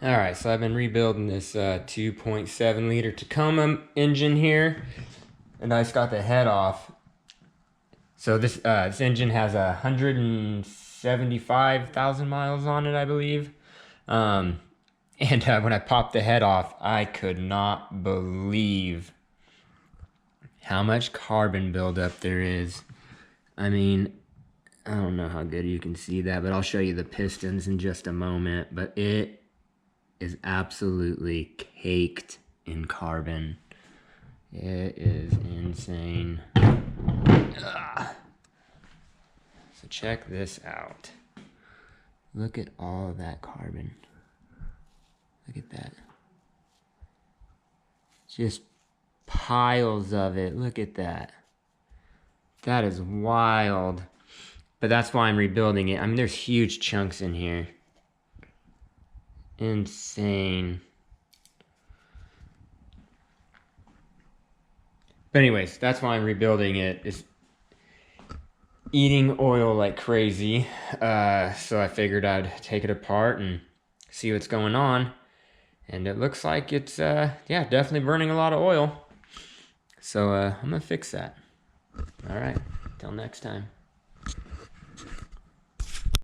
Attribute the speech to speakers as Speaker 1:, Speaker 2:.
Speaker 1: All right, so I've been rebuilding this 2.7 liter Tacoma engine here, and I just got the head off. So this engine has 175,000 miles on it, I believe. And when I popped the head off, I could not believe how much carbon buildup there is. I mean, I don't know how good you can see that, but I'll show you the pistons in just a moment. But it is absolutely caked in carbon. It is insane. Ugh. So check this out. Look at all of that carbon. Look at that. Just piles of it. Look at that. That is wild. But that's why I'm rebuilding it. I mean, there's huge chunks in here. Insane. But anyways, that's why I'm rebuilding it. It's eating oil like crazy. So I figured I'd take it apart and see what's going on. And it looks like it's, yeah, definitely burning a lot of oil. So I'm gonna fix that. All right, till next time.